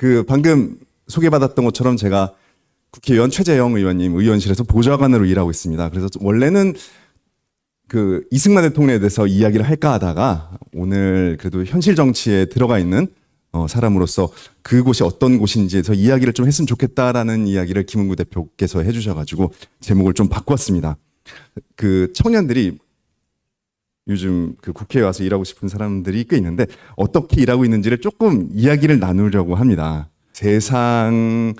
그 방금 소개받았던 것처럼 제가 국회의원 최재형 의원님 의원실에서 보좌관으로 일하고 있습니다. 그래서 원래는 그 이승만 대통령에 대해서 이야기를 할까 하다가 오늘 그래도 현실 정치에 들어가 있는 사람으로서 그곳이 어떤 곳인지에서 이야기를 좀 했으면 좋겠다라는 이야기를 김은구 대표께서 해주셔가지고 제목을 좀 바꿨습니다. 그 청년들이 요즘 그 국회에 와서 일하고 싶은 사람들이 꽤 있는데 어떻게 일하고 있는지를 조금 이야기를 나누려고 합니다. 세상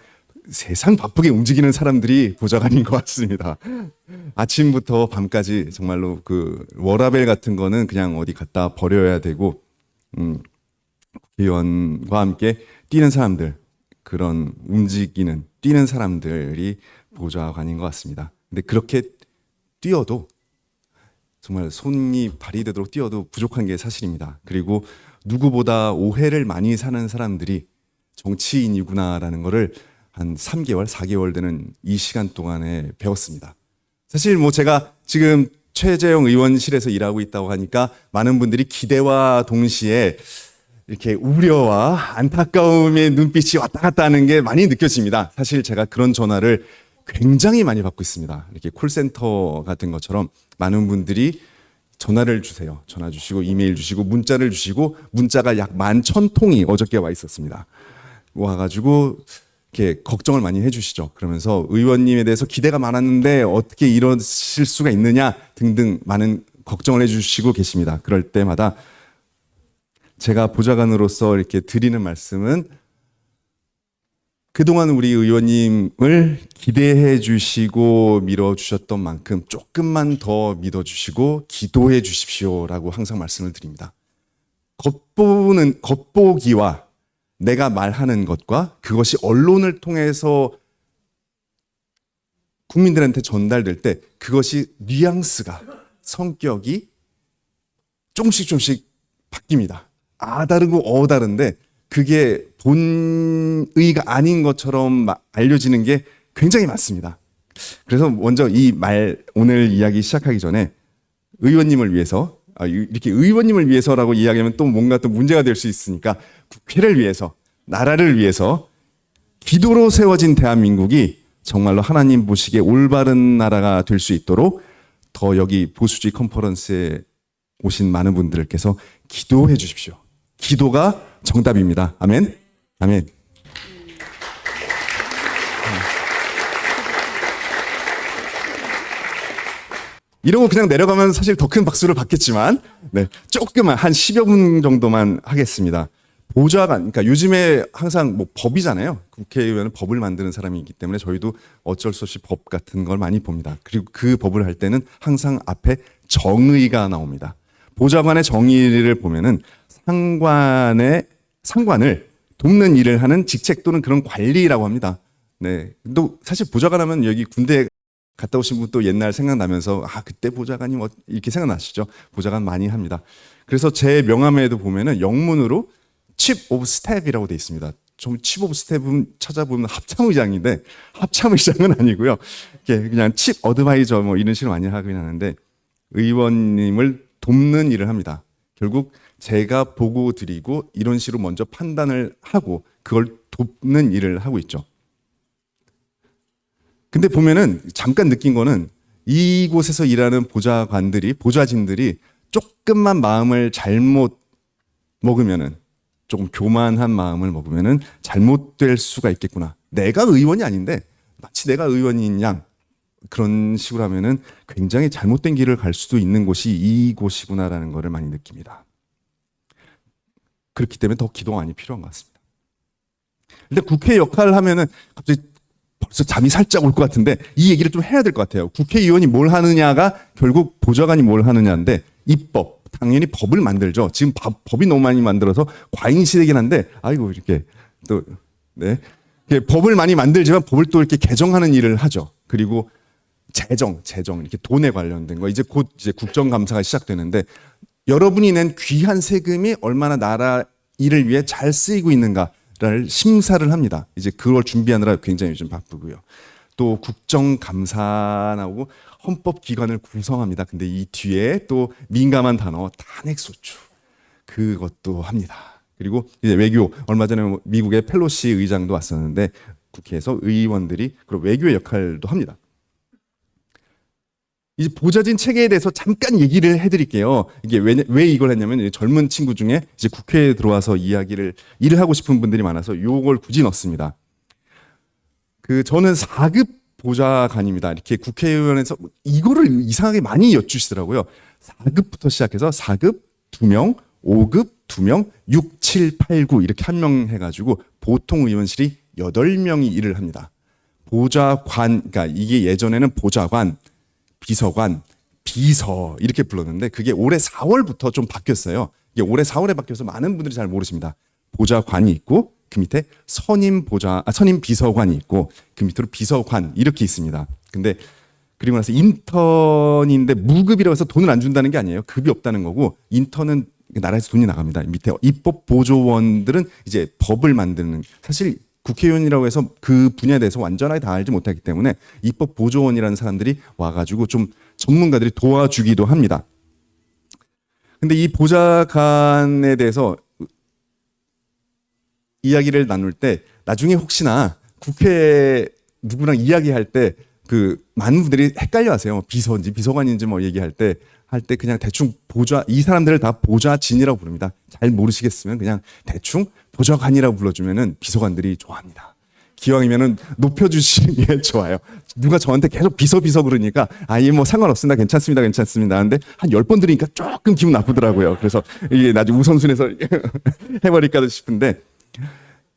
바쁘게 움직이는 사람들이 보좌관인 것 같습니다. 아침부터 밤까지 정말로 그 워라밸 같은 거는 그냥 어디 갖다 버려야 되고 국회의원과 함께 뛰는 사람들, 그런 움직이는 뛰는 사람들이 보좌관인 것 같습니다. 근데 그렇게 뛰어도 정말 손이 발이 되도록 뛰어도 부족한 게 사실입니다. 그리고 누구보다 오해를 많이 사는 사람들이 정치인이구나라는 거를 한 3개월, 4개월 되는 이 시간 동안에 배웠습니다. 사실 뭐 제가 지금 최재형 의원실에서 일하고 있다고 하니까 많은 분들이 기대와 동시에 이렇게 우려와 안타까움의 눈빛이 왔다 갔다 하는 게 많이 느껴집니다. 사실 제가 그런 전화를 굉장히 많이 받고 있습니다. 이렇게 콜센터 같은 것처럼 많은 분들이 전화를 주세요. 전화 주시고 이메일 주시고 문자를 주시고 문자가 약 11,000통이 어저께 와 있었습니다. 와가지고 이렇게 걱정을 많이 해주시죠. 그러면서 의원님에 대해서 기대가 많았는데 어떻게 이러실 수가 있느냐 등등 많은 걱정을 해주시고 계십니다. 그럴 때마다 제가 보좌관으로서 이렇게 드리는 말씀은 그동안 우리 의원님을 기대해 주시고 밀어주셨던 만큼 조금만 더 믿어주시고 기도해 주십시오라고 항상 말씀을 드립니다. 겉보기와 내가 말하는 것과 그것이 언론을 통해서 국민들한테 전달될 때 그것이 뉘앙스가 성격이 조금씩 바뀝니다. 다르고 다른데 그게 본의가 아닌 것처럼 알려지는 게 굉장히 많습니다. 그래서 먼저 이 오늘 이야기 시작하기 전에 의원님을 위해서 이렇게 의원님을 위해서라고 이야기하면 또 뭔가 또 문제가 될 수 있으니까 국회를 위해서 나라를 위해서 기도로 세워진 대한민국이 정말로 하나님 보시기에 올바른 나라가 될 수 있도록 더 여기 보수주의 컨퍼런스에 오신 많은 분들께서 기도해 주십시오. 기도가 정답입니다. 아멘. 아멘. 이러고 그냥 내려가면 사실 더 큰 박수를 받겠지만, 네, 조금만 한 10여 분 정도만 하겠습니다. 보좌관, 그러니까 요즘에 항상 뭐 법이잖아요. 국회의원은 법을 만드는 사람이기 때문에 저희도 어쩔 수 없이 법 같은 걸 많이 봅니다. 그리고 그 법을 할 때는 항상 앞에 정의가 나옵니다. 보좌관의 정의를 보면은 상관을 돕는 일을 하는 직책 또는 그런 관리라고 합니다. 네, 또 사실 보좌관 하면 여기 군대 갔다 오신 분 또 옛날 생각나면서 그때 보좌관이 뭐 이렇게 생각나시죠? 보좌관 많이 합니다. 그래서 제 명함에도 보면은 영문으로 Chief of Staff이라고 돼 있습니다. 좀 Chief of Staff은 찾아보면 합참의장인데 합참의장은 아니고요. 그냥 Chief Advisor 뭐 이런 식으로 많이 하긴 하는데 의원님을 돕는 일을 합니다. 결국 제가 보고 드리고 이런 식으로 먼저 판단을 하고 그걸 돕는 일을 하고 있죠. 근데 보면은 잠깐 느낀 거는 이곳에서 일하는 보좌진들이 조금만 마음을 잘못 먹으면은 조금 교만한 마음을 먹으면은 잘못될 수가 있겠구나. 내가 의원이 아닌데 마치 내가 의원인 양 그런 식으로 하면은 굉장히 잘못된 길을 갈 수도 있는 곳이 이곳이구나라는 것을 많이 느낍니다. 그렇기 때문에 더 기도가 많이 필요한 것 같습니다. 근데 국회 역할을 하면은 갑자기 벌써 잠이 살짝 올 것 같은데 이 얘기를 좀 해야 될 것 같아요. 국회의원이 뭘 하느냐가 결국 보좌관이 뭘 하느냐인데 입법, 당연히 법을 만들죠. 지금 법이 너무 많이 만들어서 과잉시되긴 한데 이렇게 또 네, 법을 많이 만들지만 법을 또 이렇게 개정하는 일을 하죠. 그리고 재정 이렇게 돈에 관련된 거 이제 곧 국정감사가 시작되는데 여러분이 낸 귀한 세금이 얼마나 나라 일을 위해 잘 쓰이고 있는가를 심사를 합니다. 이제 그걸 준비하느라 굉장히 요즘 바쁘고요. 또 국정감사 나오고 헌법기관을 구성합니다. 근데 이 뒤에 또 민감한 단어 탄핵소추 그것도 합니다. 그리고 이제 외교, 얼마 전에 미국의 펠로시 의장도 왔었는데 국회에서 의원들이 그런 외교의 역할도 합니다. 이 보좌진 체계에 대해서 잠깐 얘기를 해드릴게요. 이게 왜 이걸 했냐면 젊은 친구 중에 이제 국회에 들어와서 일을 하고 싶은 분들이 많아서 요걸 굳이 넣습니다. 저는 4급 보좌관입니다. 이렇게 국회의원에서 이거를 이상하게 많이 여쭈시더라고요. 4급부터 시작해서 4급 2명, 5급 2명, 6, 7, 8, 9 이렇게 한 명 해가지고 보통 의원실이 8명이 일을 합니다. 보좌관, 그러니까 이게 예전에는 보좌관, 비서관, 비서 이렇게 불렀는데 그게 올해 4월부터 좀 바뀌었어요. 이게 올해 4월에 바뀌어서 많은 분들이 잘 모르십니다. 보좌관이 있고 그 밑에 선임 비서관이 있고 그 밑으로 비서관 이렇게 있습니다. 근데 그리고 나서 인턴인데 무급이라고 해서 돈을 안 준다는 게 아니에요. 급이 없다는 거고 인턴은 나라에서 돈이 나갑니다. 밑에 입법 보조원들은 이제 법을 만드는 사실 국회의원이라고 해서 그 분야에 대해서 완전하게 다 알지 못하기 때문에 입법 보조원이라는 사람들이 와가지고 좀 전문가들이 도와주기도 합니다. 근데 이 보좌관에 대해서 이야기를 나눌 때 나중에 혹시나 국회 누구랑 이야기할 때 많은 분들이 헷갈려 하세요. 비서인지 비서관인지 뭐 얘기할 때 그냥 대충 이 사람들을 다 보좌진이라고 부릅니다. 잘 모르시겠으면 그냥 대충 보좌관이라고 불러주면은 비서관들이 좋아합니다. 기왕이면은 높여주시는 게 좋아요. 누가 저한테 계속 비서 그러니까 예, 뭐 상관없습니다. 괜찮습니다. 하는데 한 10번 들으니까 조금 기분 나쁘더라고요. 그래서 이게 나중에 우선순위에서 해버릴까 싶은데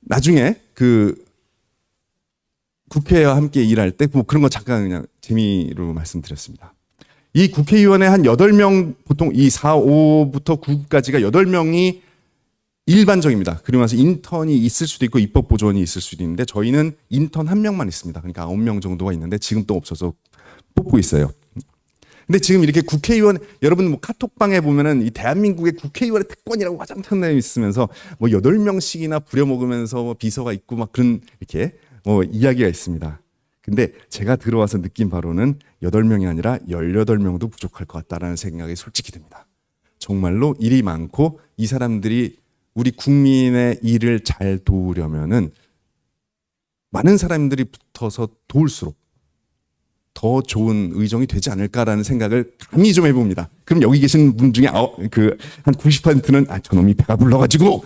나중에 국회와 함께 일할 때 뭐 그런 거 잠깐 그냥 재미로 말씀드렸습니다. 이 국회의원의 한 8명, 보통 이 4, 5부터 9까지가 8명이 일반적입니다. 그리고 나서 인턴이 있을 수도 있고 입법보조원이 있을 수도 있는데 저희는 인턴 1명만 있습니다. 그러니까 9명 정도가 있는데 지금 또 없어서 뽑고 있어요. 근데 지금 이렇게 국회의원, 여러분 뭐 카톡방에 보면은 이 대한민국의 국회의원의 특권이라고 화장터 내 있으면서 뭐 8명씩이나 부려먹으면서 뭐 비서가 있고 막 그런 이렇게 뭐 이야기가 있습니다. 근데 제가 들어와서 느낀 바로는 8명이 아니라 18명도 부족할 것 같다라는 생각이 솔직히 듭니다. 정말로 일이 많고 이 사람들이 우리 국민의 일을 잘 도우려면은 많은 사람들이 붙어서 도울수록 더 좋은 의정이 되지 않을까라는 생각을 감히 좀 해봅니다. 그럼 여기 계신 분 중에 한 90%는 저놈이 배가 불러가지고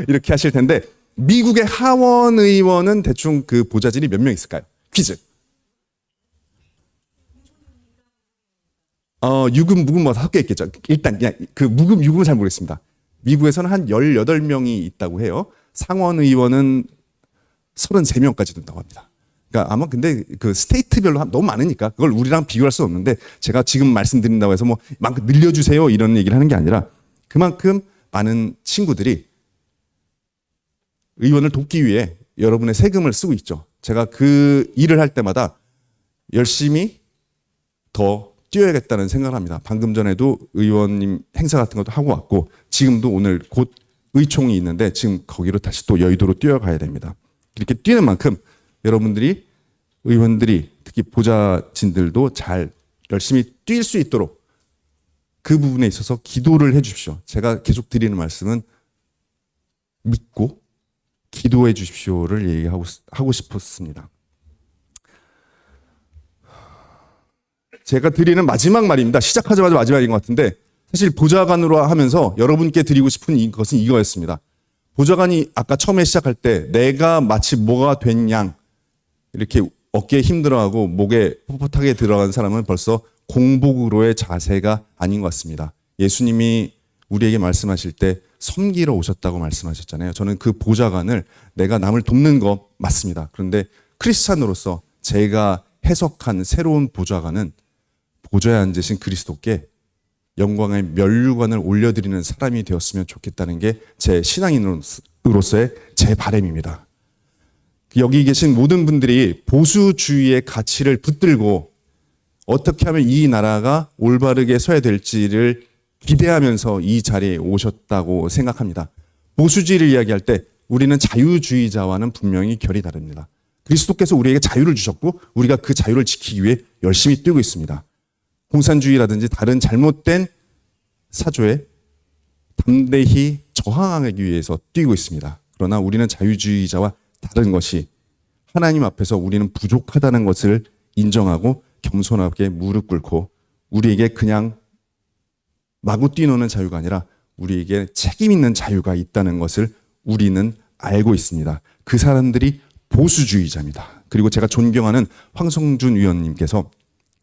이렇게 하실 텐데 미국의 하원 의원은 대충 보좌진이 몇 명 있을까요? 퀴즈. 유급, 무급 뭐 섞여 있겠죠. 일단 그냥 무급, 유급은 잘 모르겠습니다. 미국에서는 한 18명이 있다고 해요. 상원 의원은 33명까지 된다고 합니다. 그러니까 아마 근데 스테이트별로 너무 많으니까 그걸 우리랑 비교할 수 없는데 제가 지금 말씀드린다고 해서 뭐 만큼 늘려주세요 이런 얘기를 하는 게 아니라 그만큼 많은 친구들이 의원을 돕기 위해 여러분의 세금을 쓰고 있죠. 제가 그 일을 할 때마다 열심히 더 뛰어야겠다는 생각을 합니다. 방금 전에도 의원님 행사 같은 것도 하고 왔고 지금도 오늘 곧 의총이 있는데 지금 거기로 다시 또 여의도로 뛰어가야 됩니다. 이렇게 뛰는 만큼 여러분들이 의원들이 특히 보좌진들도 잘 열심히 뛸 수 있도록 그 부분에 있어서 기도를 해 주십시오. 제가 계속 드리는 말씀은 믿고 기도해 주십시오를 얘기하고 싶었습니다. 제가 드리는 마지막 말입니다. 시작하자마자 마지막인 것 같은데 사실 보좌관으로 하면서 여러분께 드리고 싶은 것은 이거였습니다. 보좌관이 아까 처음에 시작할 때 내가 마치 뭐가 된 양 이렇게 어깨에 힘들어하고 목에 뻣뻣하게 들어간 사람은 벌써 공복으로의 자세가 아닌 것 같습니다. 예수님이 우리에게 말씀하실 때 섬기러 오셨다고 말씀하셨잖아요. 저는 그 보좌관을 내가 남을 돕는 거 맞습니다. 그런데 크리스찬으로서 제가 해석한 새로운 보좌관은 보좌에 앉으신 그리스도께 영광의 면류관을 올려드리는 사람이 되었으면 좋겠다는 게 제 신앙인으로서의 제 바람입니다. 여기 계신 모든 분들이 보수주의의 가치를 붙들고 어떻게 하면 이 나라가 올바르게 서야 될지를 기대하면서 이 자리에 오셨다고 생각합니다. 보수주의를 이야기할 때 우리는 자유주의자와는 분명히 결이 다릅니다. 그리스도께서 우리에게 자유를 주셨고 우리가 그 자유를 지키기 위해 열심히 뛰고 있습니다. 공산주의라든지 다른 잘못된 사조에 담대히 저항하기 위해서 뛰고 있습니다. 그러나 우리는 자유주의자와 다른 것이 하나님 앞에서 우리는 부족하다는 것을 인정하고 겸손하게 무릎 꿇고 우리에게 그냥 마구 뛰노는 자유가 아니라 우리에게 책임 있는 자유가 있다는 것을 우리는 알고 있습니다. 그 사람들이 보수주의자입니다. 그리고 제가 존경하는 황성준 위원님께서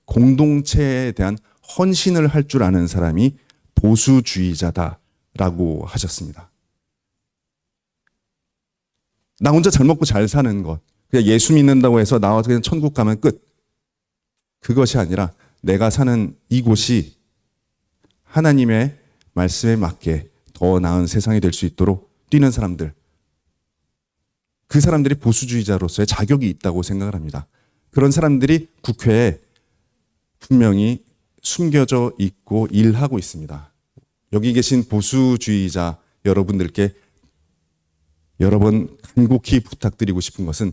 공동체에 대한 헌신을 할 줄 아는 사람이 보수주의자다라고 하셨습니다. 나 혼자 잘 먹고 잘 사는 것, 그냥 예수 믿는다고 해서 나와서 그냥 천국 가면 끝. 그것이 아니라 내가 사는 이곳이 하나님의 말씀에 맞게 더 나은 세상이 될 수 있도록 뛰는 사람들, 그 사람들이 보수주의자로서의 자격이 있다고 생각을 합니다. 그런 사람들이 국회에 분명히 숨겨져 있고 일하고 있습니다. 여기 계신 보수주의자 여러분들께 여러 번 간곡히 부탁드리고 싶은 것은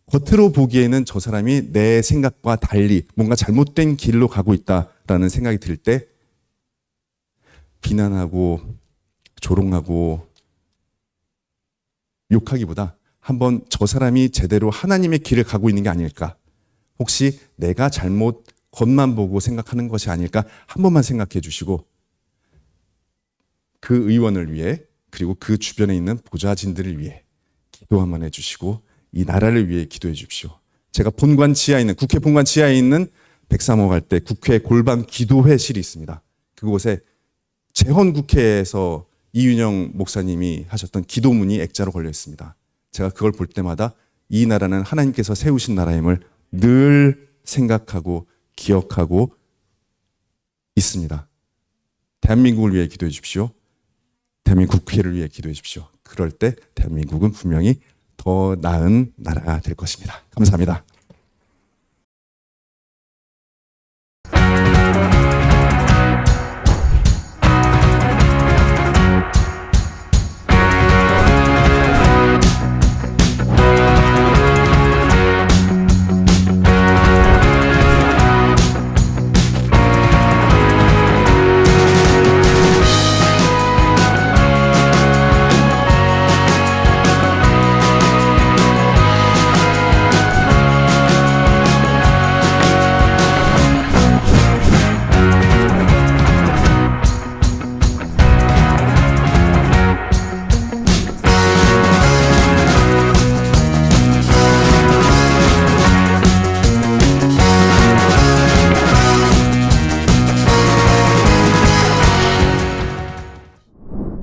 겉으로 보기에는 저 사람이 내 생각과 달리 뭔가 잘못된 길로 가고 있다라는 생각이 들 때 비난하고 조롱하고 욕하기보다 한번 저 사람이 제대로 하나님의 길을 가고 있는 게 아닐까, 혹시 내가 잘못 겉만 보고 생각하는 것이 아닐까 한 번만 생각해 주시고 그 의원을 위해 그리고 그 주변에 있는 보좌진들을 위해 기도 한번 해주시고 이 나라를 위해 기도해 주십시오. 제가 본관 지하에 있는, 국회 본관 지하에 있는 103호 갈 때 국회 골방 기도회실이 있습니다. 그곳에 재헌국회에서 이윤영 목사님이 하셨던 기도문이 액자로 걸려 있습니다. 제가 그걸 볼 때마다 이 나라는 하나님께서 세우신 나라임을 늘 생각하고 기억하고 있습니다. 대한민국을 위해 기도해 주십시오. 대한민국 국회를 위해 기도해 주십시오. 그럴 때 대한민국은 분명히 더 나은 나라가 될 것입니다. 감사합니다.